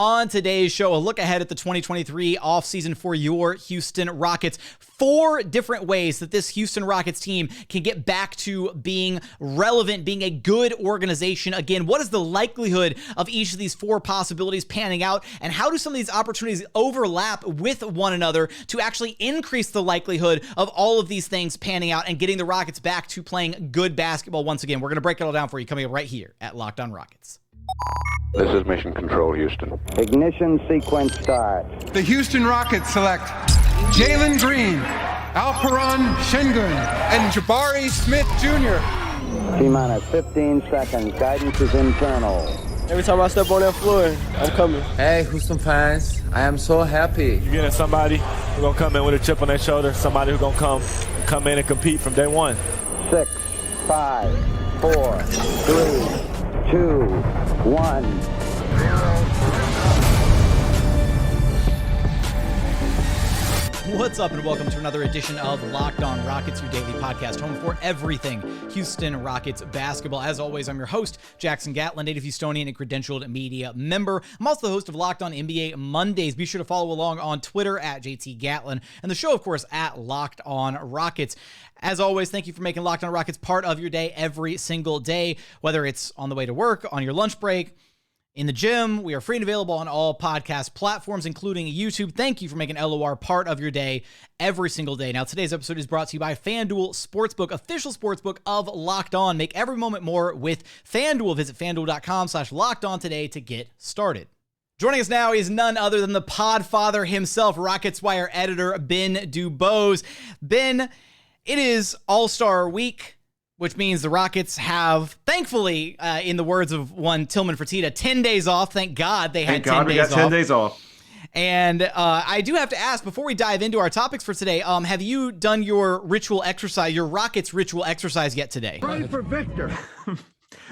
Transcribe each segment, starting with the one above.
On today's show, a look ahead at the 2023 offseason for your Houston Rockets. 4 different ways that this Houston Rockets team can get back to being relevant, being a good organization. Again, what is the likelihood of each of these 4 possibilities panning out, and how do some of these opportunities overlap with one another to actually increase the likelihood of all of these things panning out and getting the Rockets back to playing good basketball once again? We're going to break it all down for you coming up right here at Locked On Rockets. This is Mission Control, Houston. Ignition sequence start. The Houston Rockets select Jalen Green, Alperen Sengun, and Jabari Smith Jr. T-minus 15 seconds. Guidance is internal. Every time I step on that floor, I'm coming. Hey, Houston fans, I am so happy. You're getting somebody who's going to come in with a chip on their shoulder, somebody who's going to come in and compete from day one. 6, 5, 4, 3, 2, 1. What's up, and welcome to another edition of Locked On Rockets, your daily podcast, home for everything Houston Rockets basketball. As always, I'm your host, Jackson Gatlin, native Houstonian and credentialed media member. I'm also the host of Locked On NBA Mondays. Be sure to follow along on Twitter at JT Gatlin, and the show, of course, at Locked On Rockets. As always, thank you for making Locked On Rockets part of your day every single day, whether it's on the way to work, on your lunch break, in the gym. We are free and available on all podcast platforms, including YouTube. Thank you for making LOR part of your day every single day. Now, today's episode is brought to you by FanDuel Sportsbook, official sportsbook of Locked On. Make every moment more with FanDuel. Visit FanDuel.com/LockedOn today to get started. Joining us now is none other than the podfather himself, Rockets Wire editor Ben DuBose. Ben, it is All-Star Week, which means the Rockets have, thankfully, in the words of one Tillman Fertitta, 10 days off. Thank God they had 10 days off. Thank God we got 10 days off. And I do have to ask, before we dive into our topics for today, have you done your ritual exercise, your Rockets ritual exercise yet today? Pray for Victor.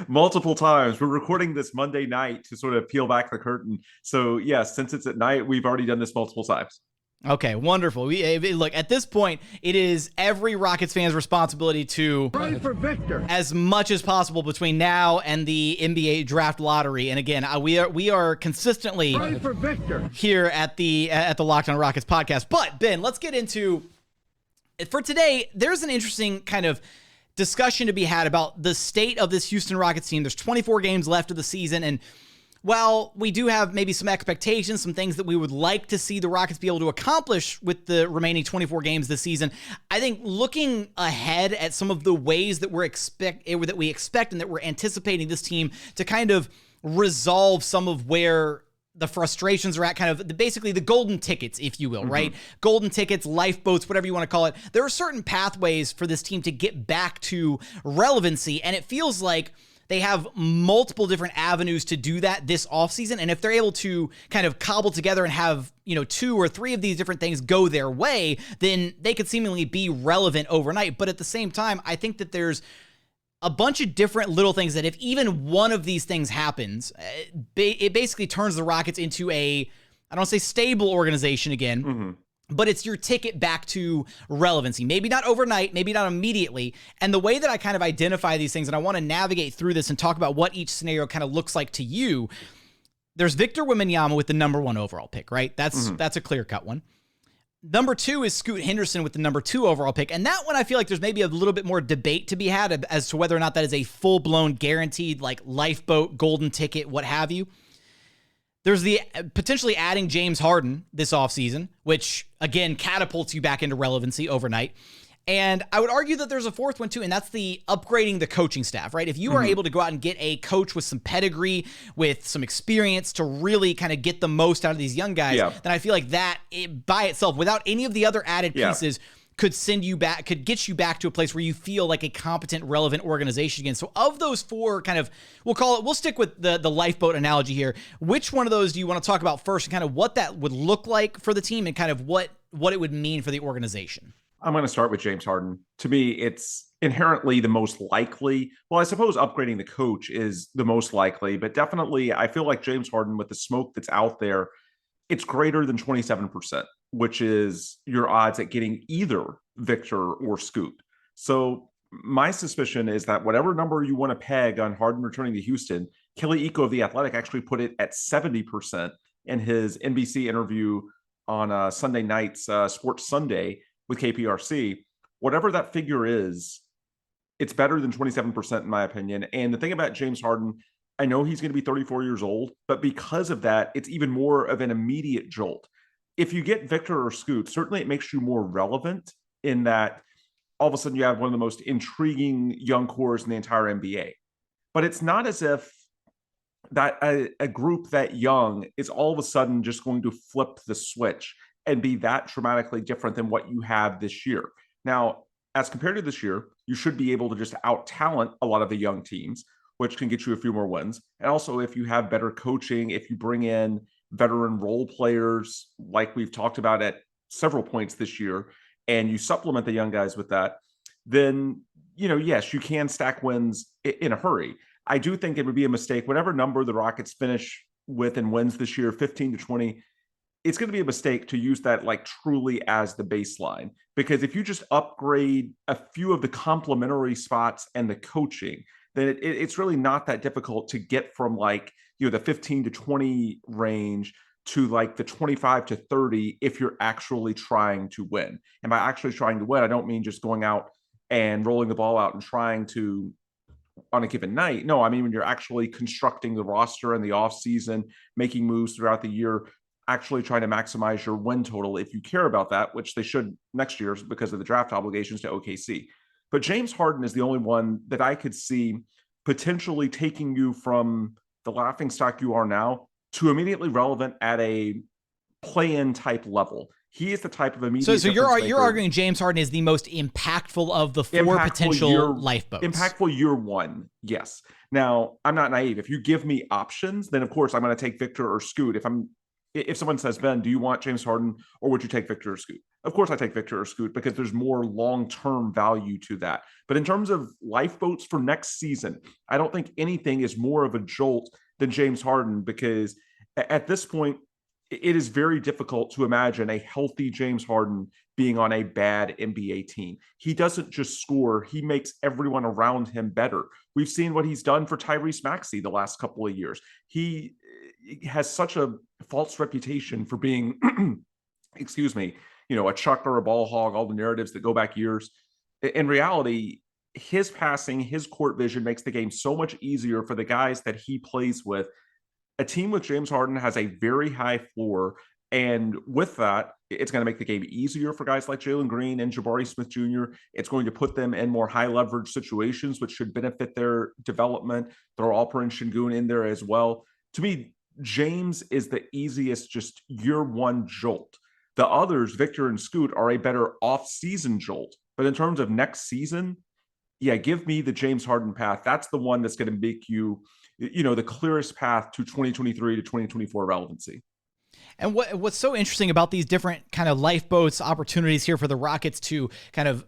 Multiple times. We're recording this Monday night to sort of peel back the curtain. So, yes, since it's at night, we've already done this multiple times. Okay, wonderful. Look, at this point, it is every Rockets fan's responsibility to Pray for Victor as much as possible between now and the NBA draft lottery. And again, we are consistently Pray for Victor here at the Locked On Rockets podcast. But Ben, let's get into for today. There's an interesting kind of discussion to be had about the state of this Houston Rockets team. There's 24 games left of the season, and while we do have maybe some expectations, some things that we would like to see the Rockets be able to accomplish with the remaining 24 games this season, I think looking ahead at some of the ways that we expect and that we're anticipating this team to kind of resolve some of where the frustrations are at, kind of basically the golden tickets, if you will, right? Golden tickets, lifeboats, whatever you want to call it. There are certain pathways for this team to get back to relevancy, and it feels like they have multiple different avenues to do that this offseason. And if they're able to kind of cobble together and have, 2 or 3 of these different things go their way, then they could seemingly be relevant overnight. But at the same time, I think that there's a bunch of different little things that if even one of these things happens, it basically turns the Rockets into I don't want to say stable organization again, but it's your ticket back to relevancy. Maybe not overnight, maybe not immediately. And the way that I kind of identify these things, and I want to navigate through this and talk about what each scenario kind of looks like to you. There's Victor Wembanyama with the number 1 overall pick, right? That's a clear-cut one. Number 2 is Scoot Henderson with the number 2 overall pick. And that one, I feel like there's maybe a little bit more debate to be had as to whether or not that is a full-blown guaranteed, like lifeboat, golden ticket, what have you. There's the potentially adding James Harden this offseason, which, again, catapults you back into relevancy overnight. And I would argue that there's a 4th one, too, and that's the upgrading the coaching staff, right? If you are able to go out and get a coach with some pedigree, with some experience to really kind of get the most out of these young guys, then I feel like that by itself, without any of the other added pieces, could get you back to a place where you feel like a competent, relevant organization again. So of those 4 kind of, we'll stick with the lifeboat analogy here. Which one of those do you want to talk about first, and kind of what that would look like for the team and kind of what it would mean for the organization? I'm going to start with James Harden. To me, it's inherently the most likely. Well, I suppose upgrading the coach is the most likely, but definitely I feel like James Harden, with the smoke that's out there, it's greater than 27%, which is your odds at getting either Victor or Scoot. So my suspicion is that whatever number you want to peg on Harden returning to Houston, Kelly Iko of The Athletic actually put it at 70%. in his NBC interview on Sunday night's Sports Sunday with KPRC. Whatever that figure is, it's better than 27% in my opinion. And the thing about James Harden, I know he's going to be 34 years old, but because of that, it's even more of an immediate jolt. If you get Victor or Scoot, certainly it makes you more relevant in that all of a sudden you have one of the most intriguing young cores in the entire NBA. But it's not as if that a group that young is all of a sudden just going to flip the switch and be that dramatically different than what you have this year. Now, as compared to this year, you should be able to just out-talent a lot of the young teams, which can get you a few more wins. And also, if you have better coaching, if you bring in veteran role players, like we've talked about at several points this year, and you supplement the young guys with that, then, yes, you can stack wins in a hurry. I do think it would be a mistake. Whatever number the Rockets finish with in wins this year, 15 to 20, it's going to be a mistake to use that like truly as the baseline. Because if you just upgrade a few of the complementary spots and the coaching, then it's really not that difficult to get from like, the 15 to 20 range to like the 25 to 30 if you're actually trying to win. And by actually trying to win, I don't mean just going out and rolling the ball out and trying to on a given night. No, I mean when you're actually constructing the roster in the offseason, making moves throughout the year, actually trying to maximize your win total if you care about that, which they should next year because of the draft obligations to OKC. But James Harden is the only one that I could see potentially taking you from the laughingstock you are now to immediately relevant at a play-in type level. He is the type of immediate. So you're arguing James Harden is the most impactful of the four potential lifeboats. Impactful year one, yes. Now, I'm not naive. If you give me options, then of course I'm going to take Victor or Scoot. If someone says, Ben, do you want James Harden or would you take Victor or Scoot? Of course I take Victor or Scoot because there's more long-term value to that. But in terms of lifeboats for next season, I don't think anything is more of a jolt than James Harden because at this point, it is very difficult to imagine a healthy James Harden being on a bad NBA team. He doesn't just score. He makes everyone around him better. We've seen what he's done for Tyrese Maxey the last couple of years. He has such a false reputation for being, a chuck or a ball hog, all the narratives that go back years. In reality, his passing, his court vision makes the game so much easier for the guys that he plays with. A team with James Harden has a very high floor, and with that, it's going to make the game easier for guys like Jalen Green and Jabari Smith Jr. It's going to put them in more high leverage situations, which should benefit their development. Throw Alperen Sengun in there as well. To me, James is the easiest just year one jolt. The others, Victor and Scoot, are a better off-season jolt. But in terms of next season, give me the James Harden path. That's the one that's going to make you the clearest path to 2023 to 2024 relevancy. And what's so interesting about these different kind of lifeboats opportunities here for the Rockets to kind of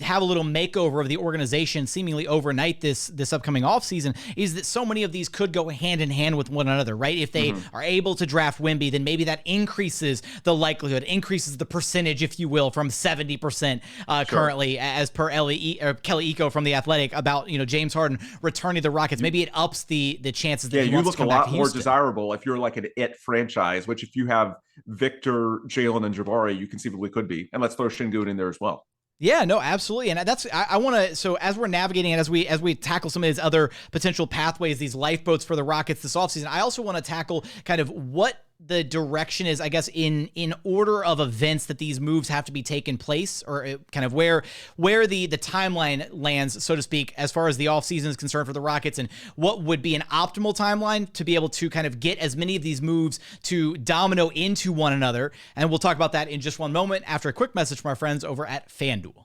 have a little makeover of the organization seemingly overnight this upcoming offseason is that so many of these could go hand in hand with one another, right? If they are able to draft Wemby, then maybe that increases the likelihood, increases the percentage, if you will, from 70% currently, as per Kelly Iko from The Athletic, about James Harden returning to the Rockets. Maybe it ups the chances that he wants to come back to Houston. You look a lot more desirable if you're like an it franchise, which if you have Victor, Jalen, and Jabari, you conceivably could be. And let's throw Sengun in there as well. Yeah, no, absolutely. And I want to, so as we're navigating it, as we tackle some of these other potential pathways, these lifeboats for the Rockets this offseason, I also want to tackle kind of what the direction is, I guess, in order of events that these moves have to be taken place, or kind of where the timeline lands, so to speak, as far as the offseason is concerned for the Rockets, and what would be an optimal timeline to be able to kind of get as many of these moves to domino into one another. And we'll talk about that in just one moment after a quick message from our friends over at FanDuel.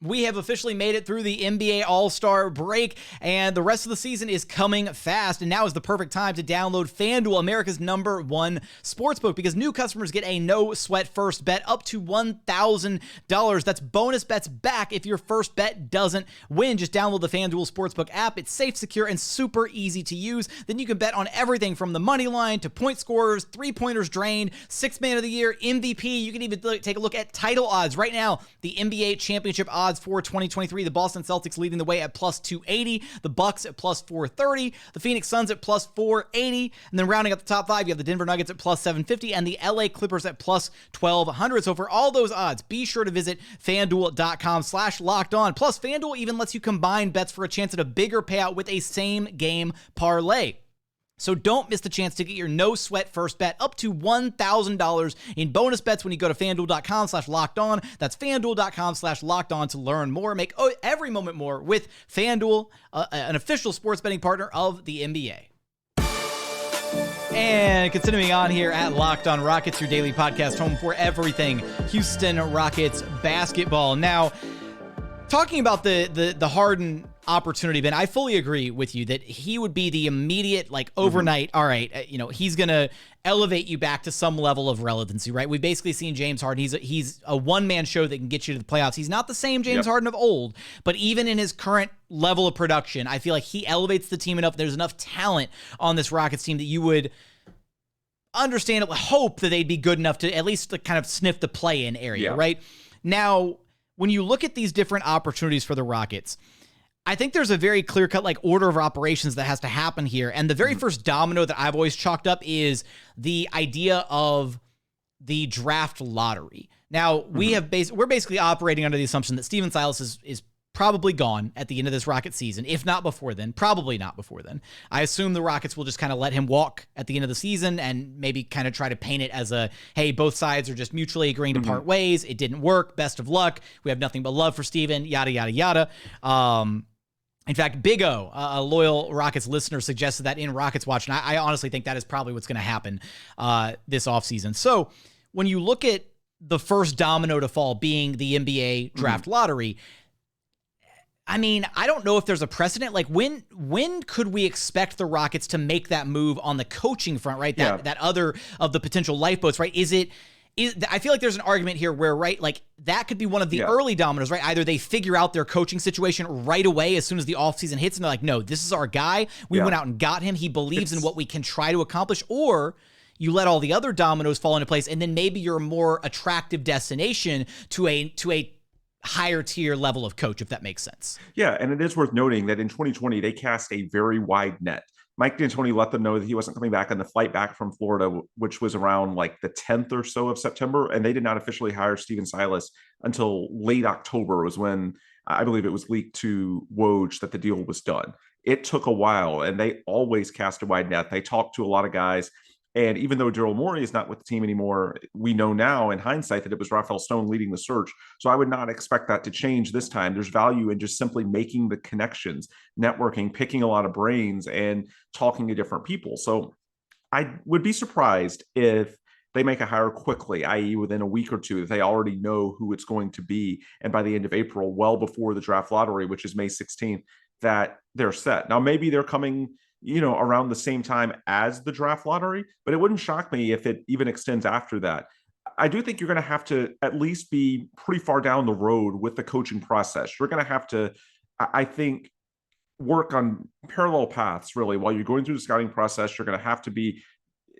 We have officially made it through the NBA All-Star break, and the rest of the season is coming fast, and now is the perfect time to download FanDuel, America's #1 sportsbook, because new customers get a no-sweat first bet up to $1,000. That's bonus bets back if your first bet doesn't win. Just download the FanDuel Sportsbook app. It's safe, secure, and super easy to use. Then you can bet on everything from the money line to point scorers, three-pointers drained, Sixth Man of the Year, MVP. You can even take a look at title odds. Right now, the NBA championship odds odds for 2023. The Boston Celtics leading the way at plus 280, the Bucks at plus 430, the Phoenix Suns at plus 480, and then rounding up the top 5, you have the Denver Nuggets at plus 750 and the LA Clippers at plus 1200. So for all those odds, be sure to visit FanDuel.com/lockedon. Plus, FanDuel even lets you combine bets for a chance at a bigger payout with a same game parlay. So don't miss the chance to get your no-sweat first bet up to $1,000 in bonus bets when you go to FanDuel.com/lockedon. That's FanDuel.com/lockedon to learn more. Make every moment more with FanDuel, an official sports betting partner of the NBA. And continuing on here at Locked On Rockets, your daily podcast home for everything Houston Rockets basketball. Now, talking about the Harden opportunity, Ben, I fully agree with you that he would be the immediate, like, overnight, all right, he's going to elevate you back to some level of relevancy, right? We've basically seen James Harden. He's a one-man show that can get you to the playoffs. He's not the same James Harden of old, but even in his current level of production, I feel like he elevates the team enough. There's enough talent on this Rockets team that you would understandably hope that they'd be good enough to at least kind of sniff the play-in area, right? Now, when you look at these different opportunities for the Rockets, I think there's a very clear-cut like order of operations that has to happen here. And the very first domino that I've always chalked up is the idea of the draft lottery. Now, we're basically operating under the assumption that Steven Silas is probably gone at the end of this Rocket season. If not before then, probably not before then. I assume the Rockets will just kind of let him walk at the end of the season and maybe kind of try to paint it as a, hey, both sides are just mutually agreeing to part ways. It didn't work. Best of luck. We have nothing but love for Steven, yada, yada, yada. In fact, Big O, a loyal Rockets listener, suggested that in Rockets Watch, and I honestly think that is probably what's going to happen this offseason. So when you look at the first domino to fall being the NBA draft lottery, I mean, I don't know if there's a precedent. Like, when could we expect the Rockets to make that move on the coaching front, right? That other of the potential lifeboats, right? I feel like there's an argument here where, right, like that could be one of the early dominoes, right? Either they figure out their coaching situation right away as soon as the offseason hits and they're like, no, this is our guy. We went out and got him. He believes in what we can try to accomplish. Or you let all the other dominoes fall into place and then maybe you're a more attractive destination to a higher tier level of coach, if that makes sense. Yeah, and it is worth noting that in 2020, they cast a very wide net. Mike D'Antoni let them know that he wasn't coming back on the flight back from Florida, which was around like the 10th or so of September. And they did not officially hire Steven Silas until late October was when I believe it was leaked to Woj that the deal was done. It took a while and they always cast a wide net. They talked to a lot of guys. And even though Daryl Morey is not with the team anymore, we know now in hindsight that it was Rafael Stone leading the search. So I would not expect that to change this time. There's value in just simply making the connections, networking, picking a lot of brains, and talking to different people. So I would be surprised if they make a hire quickly, i.e. within a week or two, if they already know who it's going to be. And by the end of April, well before the draft lottery, which is May 16th, that they're set. Now, maybe they're coming around the same time as the draft lottery, but it wouldn't shock me if it even extends after that. I do think you're going to have to at least be pretty far down the road with the coaching process. You're going to have to, I think, work on parallel paths, really. While you're going through the scouting process, you're going to have to be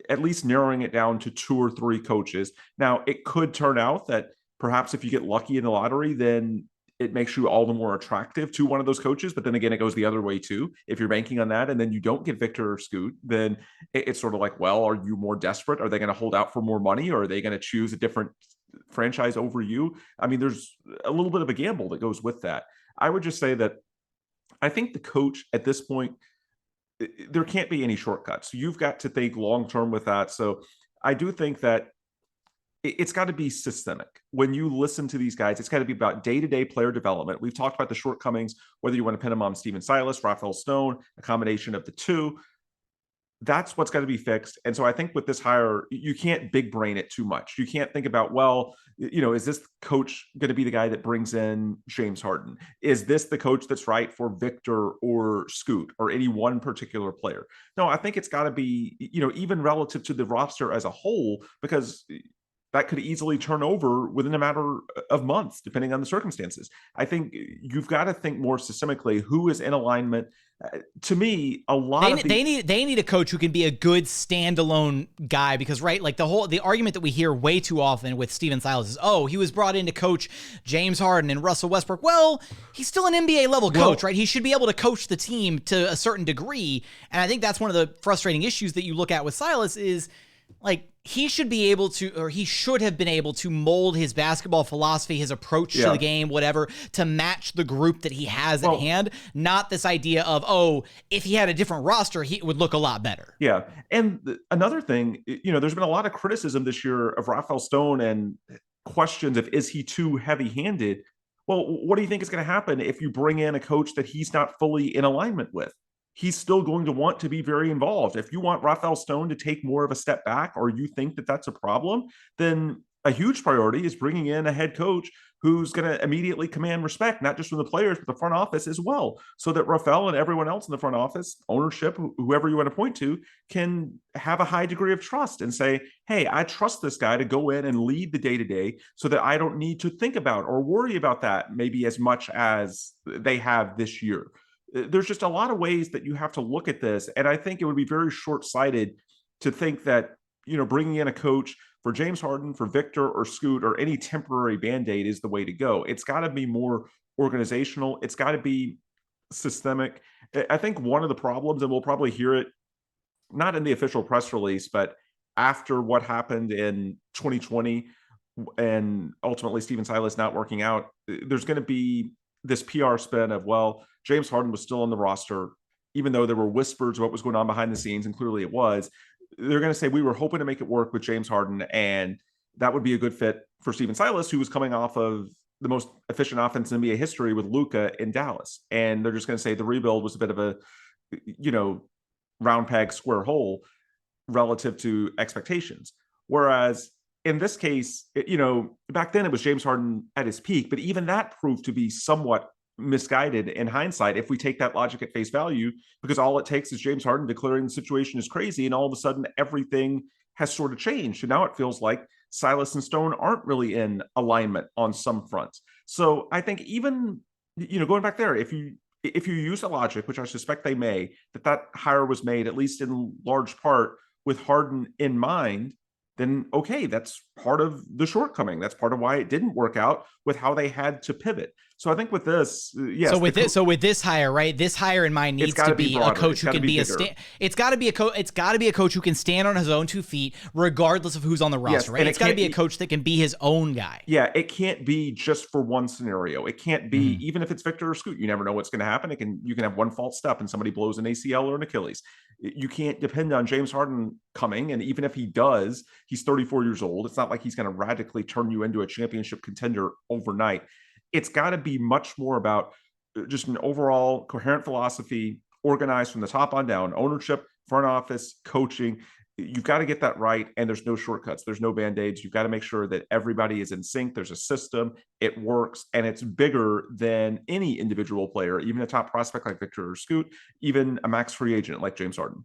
at least narrowing it down to 2 or 3 coaches. Now, it could turn out that perhaps if you get lucky in the lottery, then it makes you all the more attractive to one of those coaches. But then again, it goes the other way too. If you're banking on that and then you don't get Victor or Scoot, then it's sort of like, well, are you more desperate? Are they going to hold out for more money? Or are they going to choose a different franchise over you? I mean, there's a little bit of a gamble that goes with that. I would just say that I think the coach at this point, there can't be any shortcuts. You've got to think long-term with that. So I do think that it's got to be systemic. When you listen to these guys, it's got to be about day-to-day player development. We've talked about the shortcomings, whether you want to pin them on Steven Silas, Rafael Stone, a combination of the two. That's what's got to be fixed. And so I think with this hire, you can't big brain it too much. You can't think about, well, is this coach going to be the guy that brings in James Harden? Is this the coach that's right for Victor or Scoot or any one particular player? No, I think it's got to be, even relative to the roster as a whole, because that could easily turn over within a matter of months, depending on the circumstances. I think you've got to think more systemically who is in alignment. To me, they need a coach who can be a good standalone guy, because like the argument that we hear way too often with Stephen Silas is, oh, he was brought in to coach James Harden and Russell Westbrook. Well, he's still an NBA level coach, right? He should be able to coach the team to a certain degree. And I think that's one of the frustrating issues that you look at with Silas is, like, he should be able to, or he should have been able to mold his basketball philosophy, his approach to the game, whatever, to match the group that he has at hand. Not this idea of, oh, if he had a different roster, he would look a lot better. Yeah. And another thing, there's been a lot of criticism this year of Rafael Stone and questions of, is he too heavy-handed? Well, what do you think is going to happen if you bring in a coach that he's not fully in alignment with? He's still going to want to be very involved. If you want Rafael Stone to take more of a step back, or you think that that's a problem, then a huge priority is bringing in a head coach who's going to immediately command respect, not just from the players, but the front office as well, so that Rafael and everyone else in the front office, ownership, whoever you want to point to, can have a high degree of trust and say, hey, I trust this guy to go in and lead the day-to-day so that I don't need to think about or worry about that maybe as much as they have this year. There's just a lot of ways that you have to look at this. And I think it would be very short-sighted to think that, bringing in a coach for James Harden, for Victor or Scoot or any temporary Band-Aid is the way to go. It's got to be more organizational. It's got to be systemic. I think one of the problems, and we'll probably hear it, not in the official press release, but after what happened in 2020 and ultimately Stephen Silas not working out, there's going to be this PR spin of, well, James Harden was still on the roster, even though there were whispers of what was going on behind the scenes, and clearly it was. They're going to say, we were hoping to make it work with James Harden, and that would be a good fit for Stephen Silas, who was coming off of the most efficient offense in NBA history with Luka in Dallas. And they're just going to say the rebuild was a bit of a, round peg, square hole relative to expectations. Whereas in this case, back then it was James Harden at his peak, but even that proved to be somewhat misguided in hindsight if we take that logic at face value, because all it takes is James Harden declaring the situation is crazy, and all of a sudden everything has sort of changed. And now it feels like Silas and Stone aren't really in alignment on some fronts. So I think even, going back there, if you use the logic, which I suspect they may, that hire was made at least in large part with Harden in mind, then okay, that's part of the shortcoming. That's part of why it didn't work out with how they had to pivot. So I think with this, yes. So with this hire, right? This hire in mind needs to be a coach who can be it's got to be a coach. It's got to be a coach who can stand on his own 2 feet, regardless of who's on the roster, right? It's got to be a coach that can be his own guy. Yeah, it can't be just for one scenario. It can't be even if it's Victor or Scoot. You never know what's going to happen. You can have one false step and somebody blows an ACL or an Achilles. You can't depend on James Harden coming, and even if he does, he's 34 years old. It's not like he's going to radically turn you into a championship contender overnight. It's got to be much more about just an overall coherent philosophy, organized from the top on down, ownership, front office, coaching. You've got to get that right. And there's no shortcuts. There's no Band-Aids. You've got to make sure that everybody is in sync. There's a system. It works. And it's bigger than any individual player, even a top prospect like Victor or Scoot, even a max free agent like James Harden.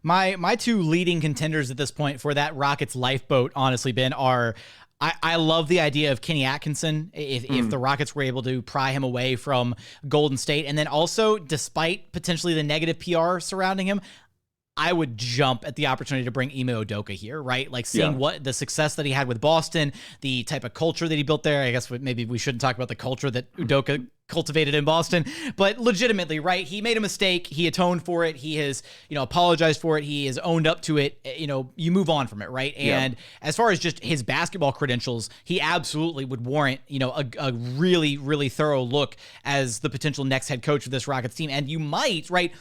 My 2 leading contenders at this point for that Rockets lifeboat, honestly, Ben, are I love the idea of Kenny Atkinson if the Rockets were able to pry him away from Golden State. And then also, despite potentially the negative PR surrounding him, I would jump at the opportunity to bring Ime Udoka here, right? Like seeing what the success that he had with Boston, the type of culture that he built there. I guess maybe we shouldn't talk about the culture that Udoka cultivated in Boston, but legitimately, right? He made a mistake. He atoned for it. He has, apologized for it. He has owned up to it. You move on from it, right? And as far as just his basketball credentials, he absolutely would warrant, a really, really thorough look as the potential next head coach of this Rockets team. And you might, right?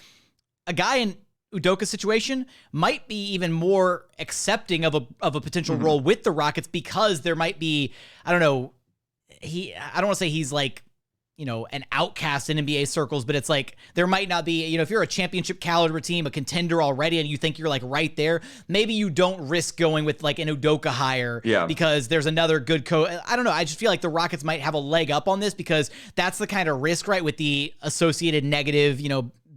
A guy in Udoka's situation might be even more accepting of a potential role with the Rockets, because there might be, I don't want to say he's like, an outcast in NBA circles, but it's like there might not be, if you're a championship caliber team, a contender already, and you think you're like right there, maybe you don't risk going with like an Udoka hire because there's another good coach. I don't know. I just feel like the Rockets might have a leg up on this, because that's the kind of risk, right, with the associated negative,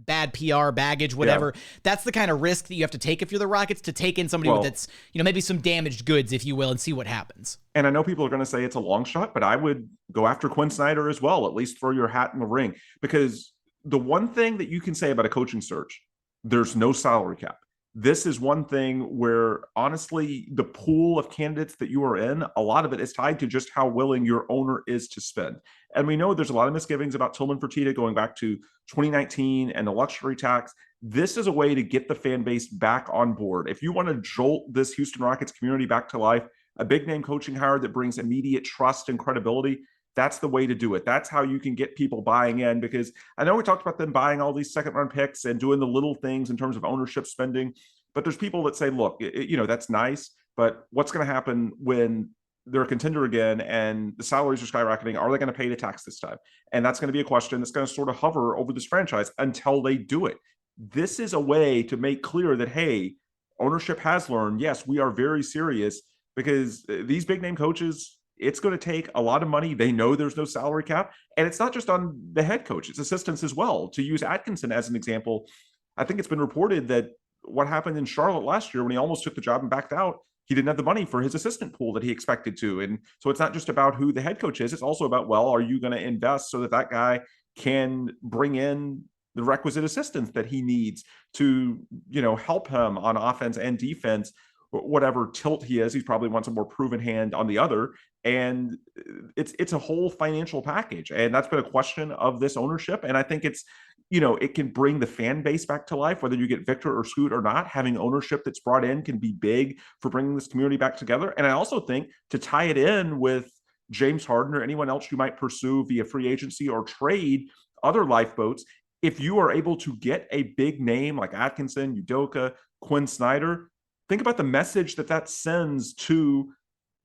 bad PR, baggage, whatever. Yeah. That's the kind of risk that you have to take if you're the Rockets, to take in somebody that's, maybe some damaged goods, if you will, and see what happens. And I know people are going to say it's a long shot, but I would go after Quinn Snyder as well, at least throw your hat in the ring. Because the one thing that you can say about a coaching search, there's no salary cap. This is one thing where, honestly, the pool of candidates that you are in, a lot of it is tied to just how willing your owner is to spend. And we know there's a lot of misgivings about Tillman Fertitta going back to 2019 and the luxury tax. This is a way to get the fan base back on board. If you want to jolt this Houston Rockets community back to life, a big name coaching hire that brings immediate trust and credibility, that's the way to do it. That's how you can get people buying in, because I know we talked about them buying all these second round picks and doing the little things in terms of ownership spending, but there's people that say, look, that's nice, but what's going to happen when they're a contender again and the salaries are skyrocketing? Are they going to pay the tax this time? And that's going to be a question that's going to sort of hover over this franchise until they do it. This is a way to make clear that, hey, ownership has learned, yes, we are very serious, because these big name coaches, it's going to take a lot of money. They know there's no salary cap, and it's not just on the head coach, it's assistants as well. To use Atkinson as an example, I think it's been reported that what happened in Charlotte last year when he almost took the job and backed out, he didn't have the money for his assistant pool that he expected to. And so it's not just about who the head coach is. It's also about, well, are you going to invest so that that guy can bring in the requisite assistance that he needs to, help him on offense and defense, whatever tilt he is. He probably wants a more proven hand on the other. And it's a whole financial package. And that's been a question of this ownership. And I think it's, it can bring the fan base back to life, whether you get Victor or Scoot or not. Having ownership that's brought in can be big for bringing this community back together. And I also think to tie it in with James Harden or anyone else you might pursue via free agency or trade other lifeboats, if you are able to get a big name like Atkinson, Udoka, Quinn Snyder, think about the message that sends to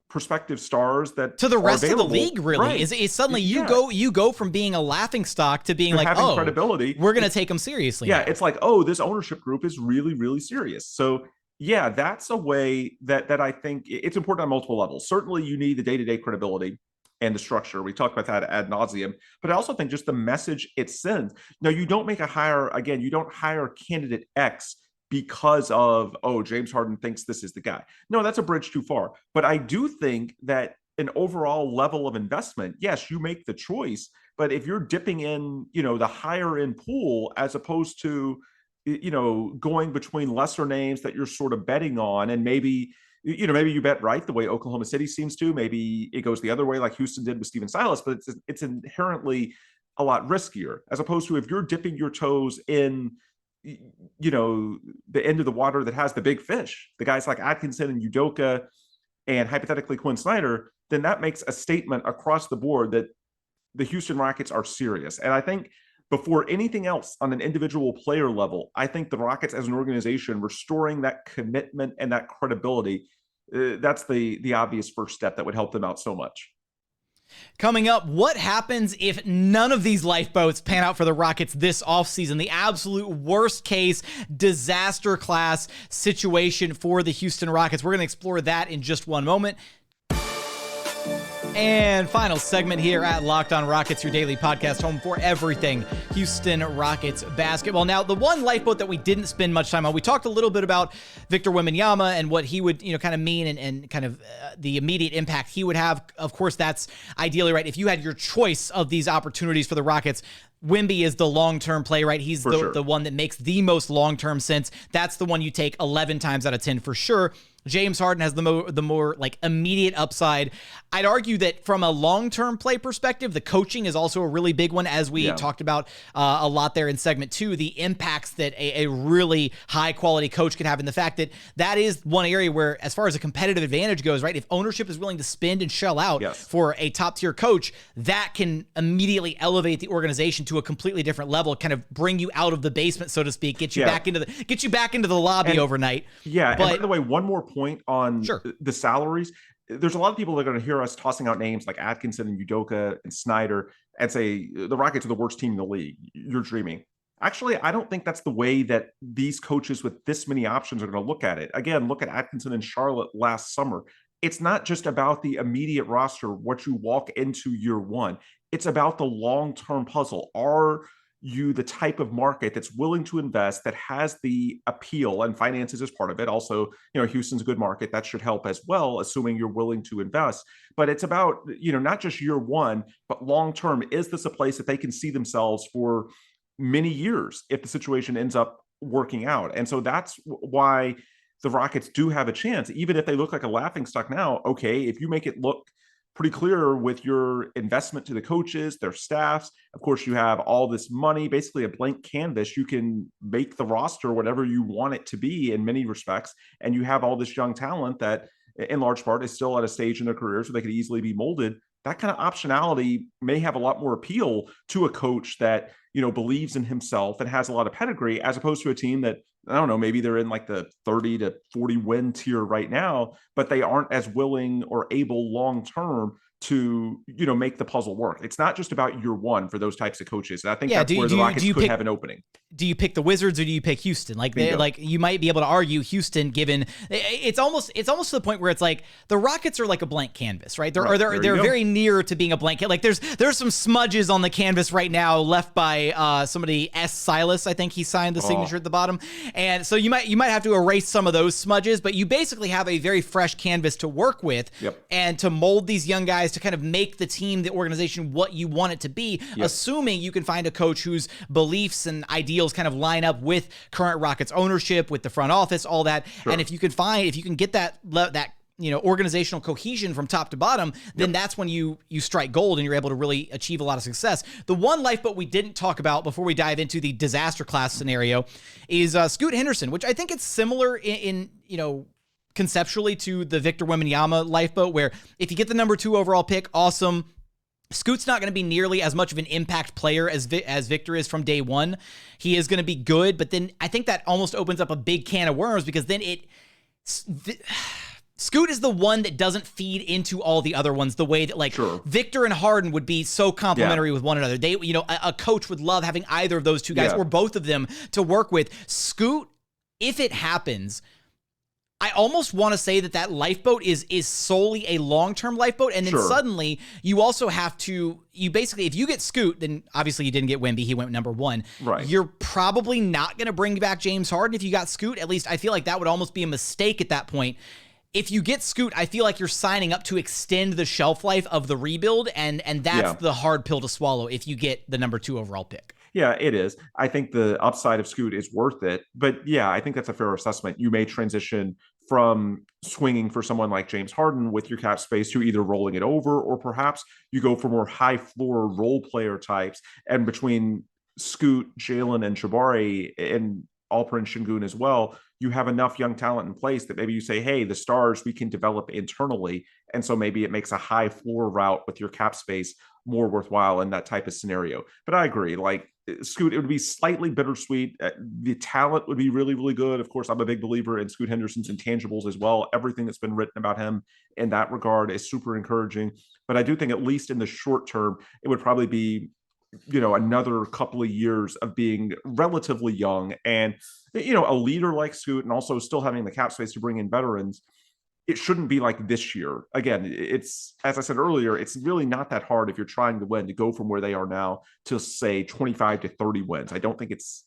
prospective stars, that to the rest of the league, really. Right. Is suddenly you go from being a laughing stock to being like, having credibility. We're going to take them seriously. Yeah, now. It's like, this ownership group is really, really serious. So yeah, that's a way that I think it's important on multiple levels. Certainly you need the day-to-day credibility and the structure. We talked about that ad nauseum, but I also think just the message it sends. Now, you don't make a hire, again, you don't hire candidate X because of, James Harden thinks this is the guy. No, that's a bridge too far. But I do think that an overall level of investment, yes, you make the choice, but if you're dipping in, the higher end pool, as opposed to, going between lesser names that you're sort of betting on, and maybe you bet right the way Oklahoma City seems to, maybe it goes the other way like Houston did with Steven Silas, but it's inherently a lot riskier, as opposed to if you're dipping your toes in, the end of the water that has the big fish, the guys like Atkinson and Udoka and hypothetically Quinn Snyder, then that makes a statement across the board that the Houston Rockets are serious. And I think before anything else on an individual player level, I think the Rockets as an organization restoring that commitment and that credibility, that's the obvious first step that would help them out so much. Coming up, what happens if none of these lifeboats pan out for the Rockets this offseason? The absolute worst case disaster class situation for the Houston Rockets. We're going to explore that in just one moment. And final segment here at Locked On Rockets, your daily podcast home for everything Houston Rockets basketball. Now, the one lifeboat that we didn't spend much time on, we talked a little bit about Victor Wembanyama and what he would, kind of mean and kind of the immediate impact he would have. Of course, that's ideally right. If you had your choice of these opportunities for the Rockets, Wemby is the long-term play, right? He's the one that makes the most long-term sense. That's the one you take 11 times out of 10 for sure. James Harden has the more like immediate upside. I'd argue that from a long-term play perspective, the coaching is also a really big one, as we talked about a lot there in segment 2, the impacts that a really high-quality coach can have, and the fact that is one area where, as far as a competitive advantage goes, right, if ownership is willing to spend and shell out for a top-tier coach, that can immediately elevate the organization to a completely different level, kind of bring you out of the basement, so to speak, get you back into the lobby overnight. Yeah, but, and by the way, one more point on the salaries. There's a lot of people that are going to hear us tossing out names like Atkinson and Udoka and Snyder and say the Rockets are the worst team in the league. You're dreaming. Actually, I don't think that's the way that these coaches with this many options are going to look at it. Again, look at Atkinson and Charlotte last summer. It's not just about the immediate roster, what you walk into year one. It's about the long-term puzzle. Are you the type of market that's willing to invest, that has the appeal, and finances is part of it. Also, Houston's a good market. That should help as well, assuming you're willing to invest. But it's about, not just year one, but long-term. Is this a place that they can see themselves for many years if the situation ends up working out? And so that's why the Rockets do have a chance, even if they look like a laughingstock now. Okay, if you make it look pretty clear with your investment to the coaches, their staffs, of course, you have all this money, basically a blank canvas. You can make the roster whatever you want it to be in many respects. And you have all this young talent that, in large part, is still at a stage in their careers where they could easily be molded. That kind of optionality may have a lot more appeal to a coach that, believes in himself and has a lot of pedigree, as opposed to a team that, I don't know, maybe they're in like the 30 to 40 win tier right now, but they aren't as willing or able long-term to, make the puzzle work. It's not just about year one for those types of coaches. And I think that's where the Rockets could have an opening. Do you pick the Wizards or do you pick Houston? Like you might be able to argue Houston, given it's almost to the point where it's like the Rockets are like a blank canvas, right? They're very near to being a blank. Like there's some smudges on the canvas right now left by somebody, S. Silas. I think he signed the signature at the bottom, and so you might have to erase some of those smudges, but you basically have a very fresh canvas to work with, and to mold these young guys to kind of make the team, the organization, what you want it to be, assuming you can find a coach whose beliefs and ideals kind of line up with current Rockets ownership, with the front office, all that. Sure. And if you can get that organizational cohesion from top to bottom, then that's when you strike gold and you're able to really achieve a lot of success. The one lifeboat we didn't talk about before we dive into the disaster class scenario is Scoot Henderson, which I think it's similar in conceptually to the Victor Wembanyama lifeboat, where if you get the number 2 overall pick, awesome. Scoot's not going to be nearly as much of an impact player as Victor is from day one. He is going to be good, but then I think that almost opens up a big can of worms, because then Scoot is the one that doesn't feed into all the other ones the way that Victor and Harden would be so complementary with one another. They, a coach would love having either of those two guys or both of them to work with. Scoot, if it happens, I almost want to say that lifeboat is solely a long-term lifeboat, and then suddenly you also have to, if you get Scoot, then obviously you didn't get Wemby, he went number 1. Right. You're probably not going to bring back James Harden if you got Scoot. At least I feel like that would almost be a mistake at that point. If you get Scoot, I feel like you're signing up to extend the shelf life of the rebuild, and that's the hard pill to swallow if you get the number 2 overall pick. Yeah, it is. I think the upside of Scoot is worth it. But I think that's a fair assessment. You may transition from swinging for someone like James Harden with your cap space to either rolling it over, or perhaps you go for more high floor role player types. And between Scoot, Jalen, and Jabari, and Alperen, Sengun as well, you have enough young talent in place that maybe you say, hey, the stars we can develop internally. And so maybe it makes a high floor route with your cap space more worthwhile in that type of scenario. But I agree, like Scoot, it would be slightly bittersweet. The talent would be really, really good. Of course, I'm a big believer in Scoot Henderson's intangibles as well. Everything that's been written about him in that regard is super encouraging. But I do think, at least in the short term, it would probably be, another couple of years of being relatively young, and, a leader like Scoot, and also still having the cap space to bring in veterans. It shouldn't be like this year. Again, it's, as I said earlier, it's really not that hard if you're trying to win to go from where they are now to, say, 25 to 30 wins. I don't think it's,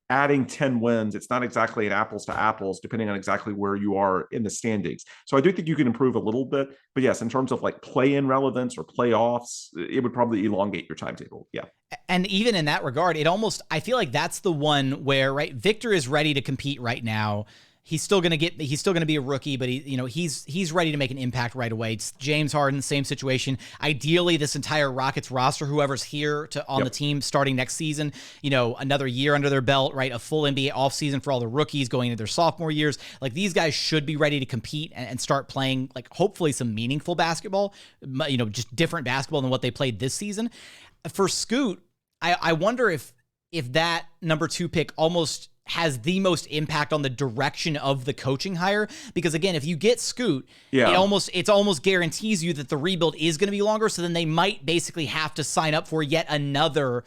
adding 10 wins. It's not exactly an apples to apples, depending on exactly where you are in the standings. So I do think you can improve a little bit. But yes, in terms of like play-in relevance or playoffs, it would probably elongate your timetable. Yeah. And even in that regard, I feel like that's the one where, right, Victor is ready to compete right now. He's still going to be a rookie, but he's ready to make an impact right away. It's James Harden, same situation. Ideally, this entire Rockets roster, whoever's here on the team starting next season, another year under their belt, right? A full NBA offseason for all the rookies going into their sophomore years. Like, these guys should be ready to compete and start playing, like, hopefully some meaningful basketball, just different basketball than what they played this season. For Scoot, I wonder if that number 2 pick almost has the most impact on the direction of the coaching hire, because again, if you get Scoot, it almost guarantees you that the rebuild is going to be longer. So then they might basically have to sign up for yet another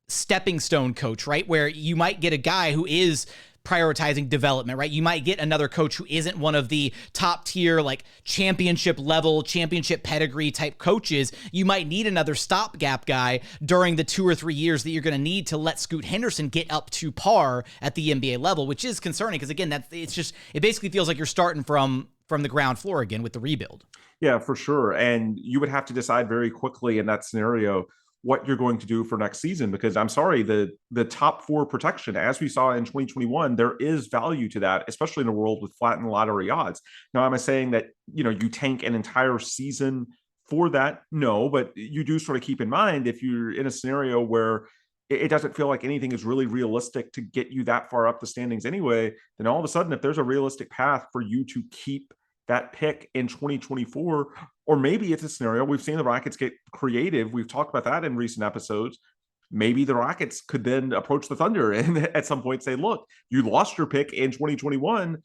stepping stone coach, right? Where you might get a guy who is prioritizing development, right? You might get another coach who isn't one of the top tier, like championship level, championship pedigree type coaches. You might need another stopgap guy during the 2 or 3 years that you're going to need to let Scoot Henderson get up to par at the NBA level, which is concerning because, again, it basically feels like you're starting from the ground floor again with the rebuild. Yeah, for sure. And you would have to decide very quickly in that scenario what you're going to do for next season, because I'm sorry, the top 4 protection, as we saw in 2021, there is value to that, especially in a world with flattened lottery odds. Now, am I saying that, you tank an entire season for that? No, but you do sort of keep in mind, if you're in a scenario where it doesn't feel like anything is really realistic to get you that far up the standings anyway, then all of a sudden, if there's a realistic path for you to keep that pick in 2024, or maybe it's a scenario, we've seen the Rockets get creative. We've talked about that in recent episodes. Maybe the Rockets could then approach the Thunder and at some point say, look, you lost your pick in 2021.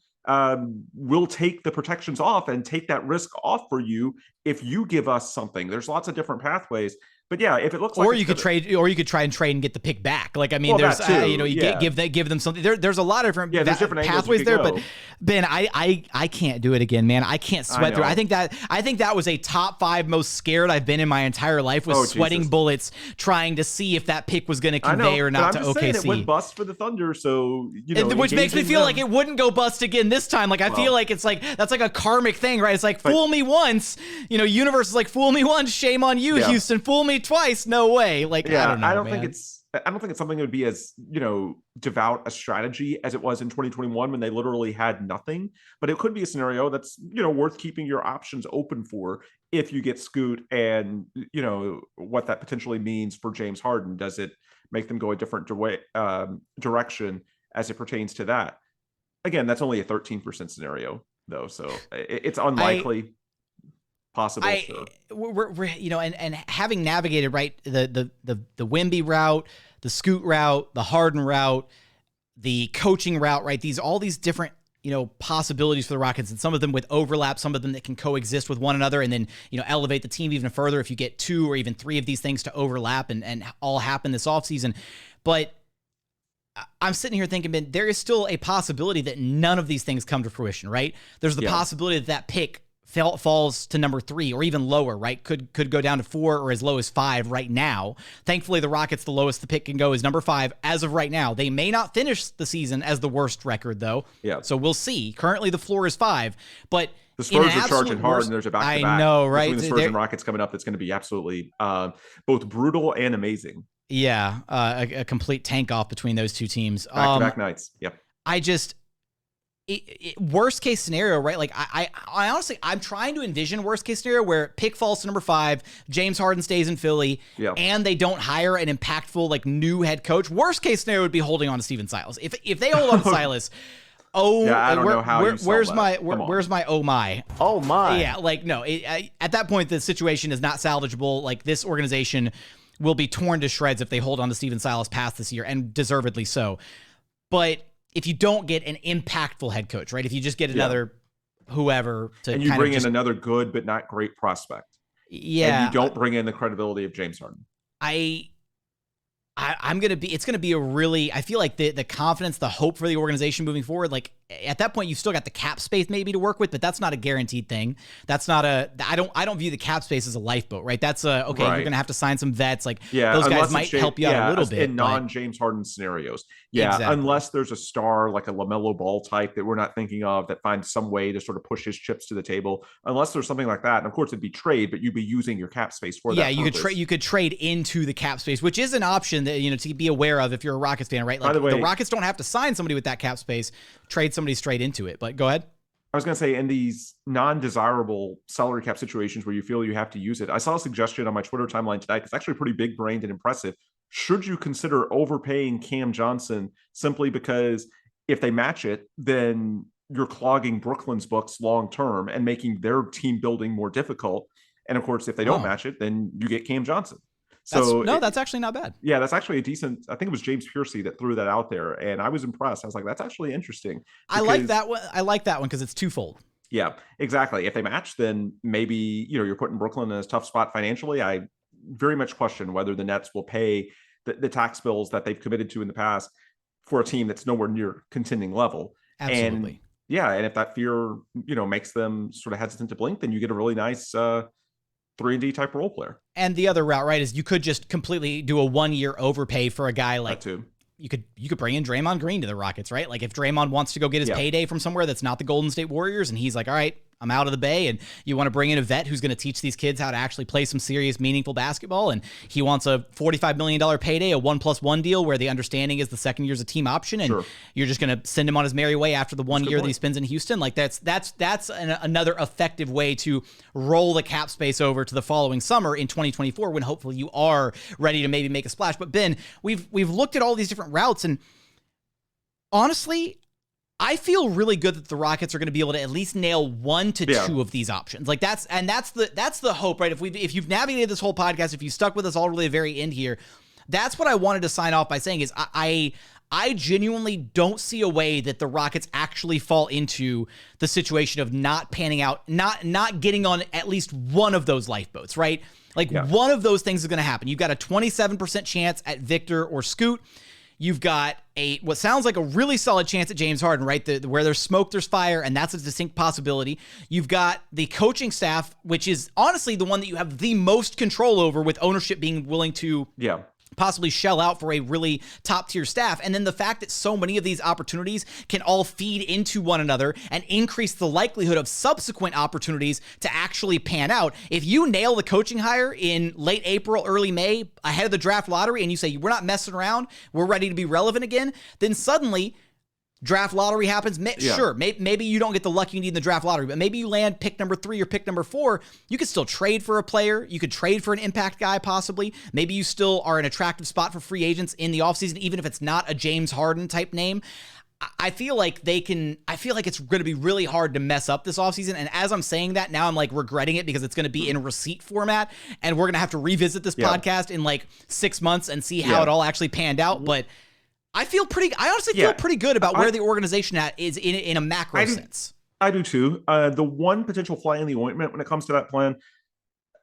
We'll take the protections off and take that risk off for you if you give us something. There's lots of different pathways. But yeah, if it looks like, or you could try and trade and get the pick back. Like, I mean, there's give them something. There's a lot of different pathways there. But Ben, I can't do it again, man. I can't sweat through. I think that was a top 5 most scared I've been in my entire life, was sweating bullets trying to see if that pick was going to convey or not to OKC. It went bust for the Thunder, so which makes me feel like it wouldn't go bust again this time. Like, I feel like it's like that's like a karmic thing, right? It's like, fool me once, universe is like, fool me once, shame on you, Houston. Fool me twice, no way. Like, I don't know. I don't think it's something that would be as devout a strategy as it was in 2021 when they literally had nothing. But it could be a scenario that's worth keeping your options open for if you get Scoot, and what that potentially means for James Harden. Does it make them go a different direction as it pertains to that? Again, that's only a 13% scenario though, so it's unlikely. Possible, sure. We're and having navigated, right, the Wemby route, the Scoot route, the Harden route, the coaching route, right? All these different possibilities for the Rockets, and some of them with overlap, some of them that can coexist with one another, and then elevate the team even further if you get 2 or even 3 of these things to overlap and all happen this offseason. But I'm sitting here thinking, man, there is still a possibility that none of these things come to fruition, right? There's the possibility that pick falls to number 3 or even lower, right? Could go down to 4 or as low as 5 right now. Thankfully, the Rockets, the lowest the pick can go is number 5 as of right now. They may not finish the season as the worst record, though. Yeah. So we'll see. Currently, the floor is 5, but the Spurs are charging hard, and there's a back-to-back. I know, right? Between the Spurs and Rockets coming up, that's going to be absolutely both brutal and amazing. Yeah, a complete tank off between those two teams. Back-to-back nights. Yep. Worst case scenario, right? Like I honestly, I'm trying to envision worst case scenario where pick falls to number 5, James Harden stays in Philly, and they don't hire an impactful like new head coach. Worst case scenario would be holding on to Steven Silas. If they hold on to Silas, I don't know how where's my oh my? Yeah, like no. At that point, the situation is not salvageable. Like, this organization will be torn to shreds if they hold on to Steven Silas past this year, and deservedly so. But if you don't get an impactful head coach, right? If you just get another whoever to, and you bring in another good but not great prospect, and you don't bring in the credibility of James Harden, it's gonna be a really, I feel like the confidence, the hope for the organization moving forward, like at that point you've still got the cap space maybe to work with, but that's not a guaranteed thing. That's not I don't view the cap space as a lifeboat, right? That's you're gonna have to sign some vets, like those guys might help you out a little bit in non-James Harden scenarios. Unless there's a star like a LaMelo Ball type that we're not thinking of that finds some way to sort of push his chips to the table. Unless there's something like that, and of course it'd be trade, but you'd be using your cap space for that. You could trade into the cap space, which is an option that to be aware of if you're a Rockets fan, right? Like, by the way, the Rockets don't have to sign somebody with that cap space, trade somebody straight into it. But go ahead. I was going to say, in these non-desirable salary cap situations where you feel you have to use it, I saw a suggestion on my Twitter timeline tonight that's actually pretty big-brained and impressive. Should you consider overpaying Cam Johnson simply because if they match it, then you're clogging Brooklyn's books long-term and making their team building more difficult? And of course, if they don't match it, then you get Cam Johnson. That's actually not bad. Yeah, that's actually a decent. I think it was James Piercy that threw that out there, and I was impressed. I was like, that's actually interesting. I like that one. I like that one because it's twofold. Yeah, exactly. If they match, then maybe you're putting Brooklyn in a tough spot financially. I very much question whether the Nets will pay the tax bills that they've committed to in the past. for a team that's nowhere near contending level. Absolutely. And yeah, and if that fear, makes them sort of hesitant to blink, then you get a really nice 3-and-D type role player. And the other route, right, is you could just completely do a 1-year overpay for a guy like that too. You could bring in Draymond Green to the Rockets, right? Like if Draymond wants to go get his payday from somewhere that's not the Golden State Warriors, and he's like, all right, I'm out of the Bay, and you want to bring in a vet who's going to teach these kids how to actually play some serious, meaningful basketball, and he wants a $45 million payday, a 1+1 deal where the understanding is the second year's a team option, and you're just going to send him on his merry way after the 1 year that he spends in Houston. Like that's another effective way to roll the cap space over to the following summer in 2024, when hopefully you are ready to maybe make a splash. But Ben, we've looked at all these different routes, and honestly, I feel really good that the Rockets are going to be able to at least nail 1 to 2 of these options. Like that's the hope, right? If you've navigated this whole podcast, if you stuck with us all to the very end here, that's what I wanted to sign off by saying is I genuinely don't see a way that the Rockets actually fall into the situation of not panning out, not getting on at least one of those lifeboats, right? Like one of those things is going to happen. You've got a 27% chance at Victor or Scoot. You've got what sounds like a really solid chance at James Harden, right? Where there's smoke, there's fire, and that's a distinct possibility. You've got the coaching staff, which is honestly the one that you have the most control over, with ownership being willing to possibly shell out for a really top-tier staff. And then the fact that so many of these opportunities can all feed into one another and increase the likelihood of subsequent opportunities to actually pan out. If you nail the coaching hire in late April, early May, ahead of the draft lottery, and you say, we're not messing around, we're ready to be relevant again, then suddenly draft lottery happens. Sure, maybe you don't get the luck you need in the draft lottery, but maybe you land pick number 3 or pick number 4. You could still trade for a player. You could trade for an impact guy, possibly. Maybe you still are an attractive spot for free agents in the offseason, even if it's not a James Harden type name. I feel like it's going to be really hard to mess up this offseason. And as I'm saying that, now I'm like regretting it, because it's going to be in receipt format, and we're going to have to revisit this podcast in like 6 months and see how it all actually panned out. But I honestly feel pretty good about where the organization is in a macro sense. I do too. The one potential fly in the ointment when it comes to that plan,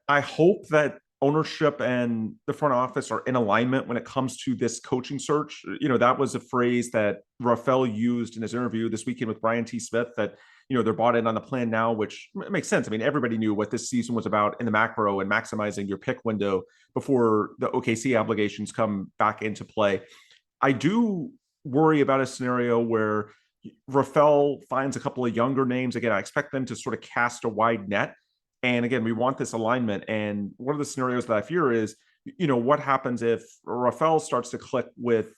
I hope that ownership and the front office are in alignment when it comes to this coaching search. That was a phrase that Rafael used in his interview this weekend with Brian T. Smith, that, they're bought in on the plan now, which makes sense. I mean, everybody knew what this season was about in the macro and maximizing your pick window before the OKC obligations come back into play. I do worry about a scenario where Rafael finds a couple of younger names. Again, I expect them to sort of cast a wide net. And again, we want this alignment. And one of the scenarios that I fear is, what happens if Rafael starts to click with,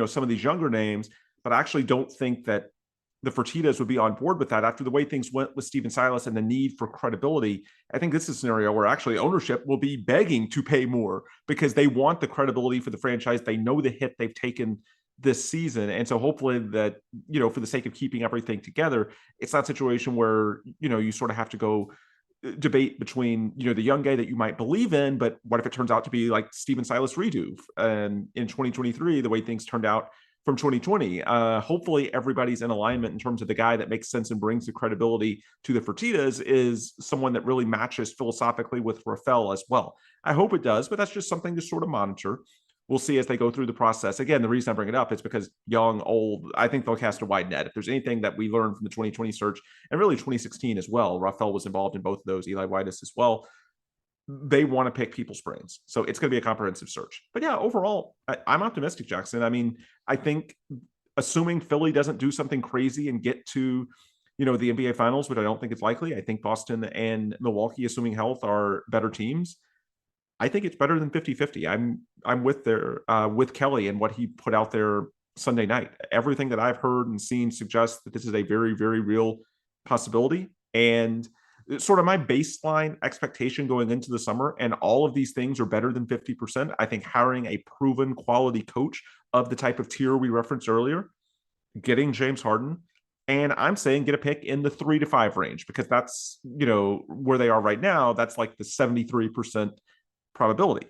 some of these younger names, but I actually don't think that the Fertittas would be on board with that after the way things went with Stephen Silas and the need for credibility. I think this is a scenario where actually ownership will be begging to pay more because they want the credibility for the franchise. They know the hit they've taken this season. And so hopefully that, for the sake of keeping everything together, it's not a situation where, you sort of have to go debate between, the young guy that you might believe in, but what if it turns out to be like Stephen Silas redo? And in 2023, the way things turned out from 2020, hopefully everybody's in alignment in terms of the guy that makes sense and brings the credibility to the Fertittas is someone that really matches philosophically with Rafael as well. I hope it does, but that's just something to sort of monitor. We'll see as they go through the process. Again, the reason I bring it up is because young, old, I think they'll cast a wide net. If there's anything that we learned from the 2020 search and really 2016 as well, Rafael was involved in both of those, Eli Whitus as well. They want to pick people's brains. So it's going to be a comprehensive search. But yeah, overall, I'm optimistic, Jackson. I mean, I think assuming Philly doesn't do something crazy and get to, the NBA Finals, which I don't think is likely. I think Boston and Milwaukee, assuming health, are better teams. I think it's better than 50-50. I'm with Kelly and what he put out there Sunday night. Everything that I've heard and seen suggests that this is a very, very real possibility. And sort of my baseline expectation going into the summer, and all of these things are better than 50%. I think hiring a proven quality coach of the type of tier we referenced earlier, getting James Harden, and I'm saying get a pick in the 3 to 5 range, because that's, where they are right now. That's like the 73% probability.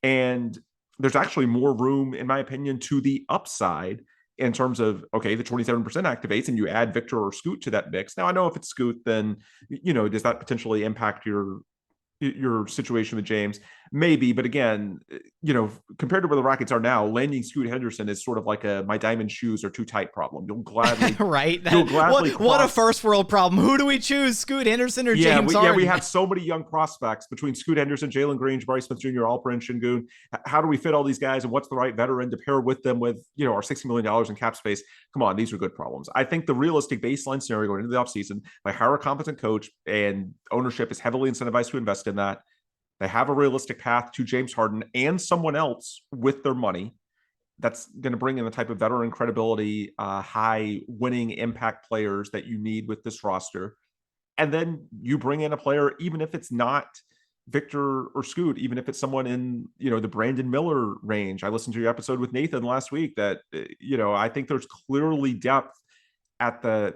And there's actually more room, in my opinion, to the upside in terms of, okay, the 27% activates and you add Victor or Scoot to that mix. Now, I know if it's Scoot, then, does that potentially impact your situation with James? maybe, but again, compared to where the Rockets are now, landing Scoot Henderson is sort of like my diamond shoes are too tight problem. You'll gladly right. You'll gladly what a first world problem. Who do we choose, Scoot Henderson or James Harden? Yeah, we have so many young prospects between Scoot Henderson, Jalen Green, Jabari Smith Jr., Alperen, Sengun. How do we fit all these guys, and what's the right veteran to pair with them with our $60 million in cap space? Come on, these are good problems. I think the realistic baseline scenario going into the offseason, they hire a competent coach, and ownership is heavily incentivized to invest in that. They have a realistic path to James Harden and someone else with their money that's going to bring in the type of veteran credibility, high winning impact players that you need with this roster. And then you bring in a player, even if it's not Victor or Scoot, even if it's someone in, the Brandon Miller range. I listened to your episode with Nathan last week that, I think there's clearly depth at the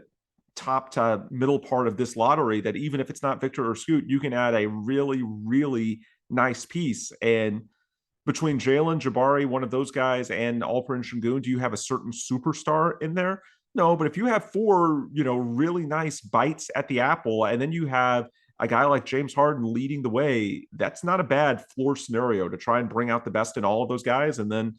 top to middle part of this lottery that even if it's not Victor or Scoot, you can add a really, really nice piece. And between Jalen, Jabari, one of those guys, and Alperen Sengun, do you have a certain superstar in there? No, but if you have 4, really nice bites at the apple, and then you have a guy like James Harden leading the way, that's not a bad floor scenario to try and bring out the best in all of those guys. And then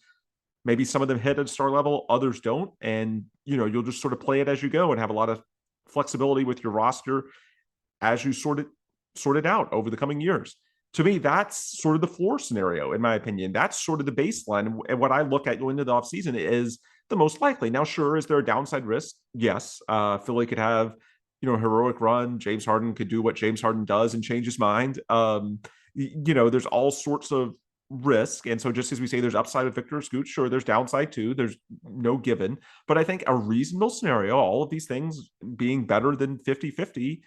maybe some of them hit at star level, others don't. And, you'll just sort of play it as you go and have a lot of flexibility with your roster as you sort it out over the coming years. To me, that's sort of the floor scenario, in my opinion. That's sort of the baseline. And what I look at going into the offseason is the most likely. Now, sure, is there a downside risk? Yes. Philly could have, a heroic run. James Harden could do what James Harden does and change his mind. There's all sorts of risk. And so just as we say there's upside with Victor Scoot, sure, there's downside too. There's no given. But I think a reasonable scenario, all of these things being better than 50-50,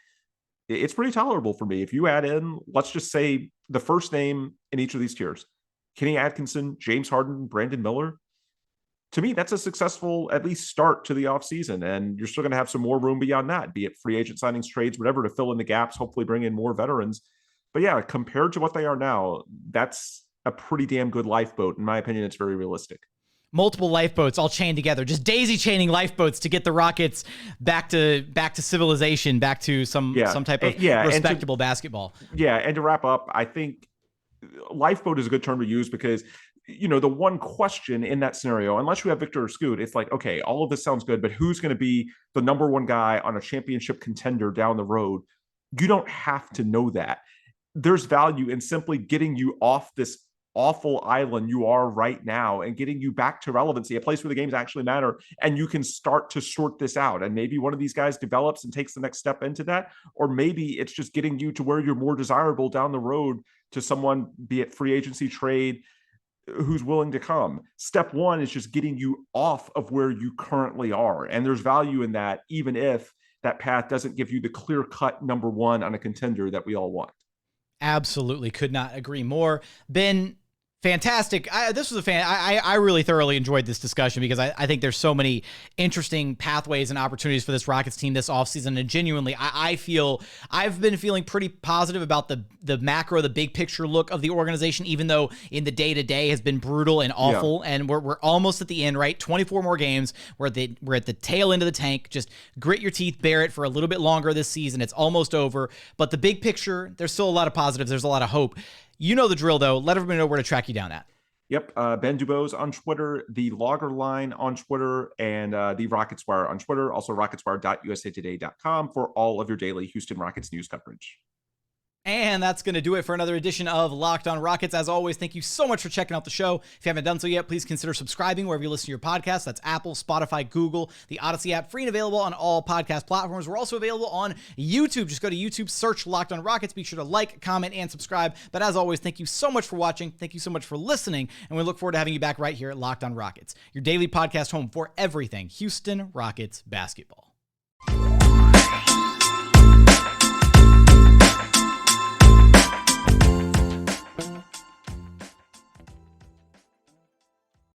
it's pretty tolerable for me. If you add in, let's just say the first name in each of these tiers, Kenny Atkinson, James Harden, Brandon Miller, to me, that's a successful, at least start to the offseason. And you're still going to have some more room beyond that, be it free agent signings, trades, whatever, to fill in the gaps, hopefully bring in more veterans. But yeah, compared to what they are now, that's a pretty damn good lifeboat. In my opinion, it's very realistic. Multiple lifeboats all chained together, just daisy chaining lifeboats to get the Rockets back to civilization, back to some type of respectable basketball. Yeah, and to wrap up, I think lifeboat is a good term to use because the one question in that scenario, unless you have Victor or Scoot, it's like, okay, all of this sounds good, but who's going to be the number one guy on a championship contender down the road? You don't have to know that. There's value in simply getting you off this awful island you are right now and getting you back to relevancy, a place where the games actually matter, and you can start to sort this out. And maybe one of these guys develops and takes the next step into that, or maybe it's just getting you to where you're more desirable down the road to someone, be it free agency, trade, who's willing to come. Step one is just getting you off of where you currently are. And there's value in that, even if that path doesn't give you the clear-cut number one on a contender that we all want. Absolutely. Could not agree more. Ben, fantastic. This was I really thoroughly enjoyed this discussion because I think there's so many interesting pathways and opportunities for this Rockets team this offseason. And genuinely, I've been feeling pretty positive about the macro, the big picture look of the organization, even though in the day-to-day has been brutal and awful. Yeah. And we're almost at the end, right? 24 more games. We're at the tail end of the tank. Just grit your teeth, bear it for a little bit longer this season. It's almost over. But the big picture, there's still a lot of positives. There's a lot of hope. You know the drill, though. Let everybody know where to track you down at. Yep. Ben DuBose on Twitter, the Logger Line on Twitter, and the Rockets Wire on Twitter. Also, rocketswire.usatoday.com for all of your daily Houston Rockets news coverage. And that's going to do it for another edition of Locked on Rockets. As always, thank you so much for checking out the show. If you haven't done so yet, please consider subscribing wherever you listen to your podcasts. That's Apple, Spotify, Google, the Odyssey app, free and available on all podcast platforms. We're also available on YouTube. Just go to YouTube, search Locked on Rockets. Be sure to like, comment, and subscribe. But as always, thank you so much for watching. Thank you so much for listening. And we look forward to having you back right here at Locked on Rockets, your daily podcast home for everything Houston Rockets basketball.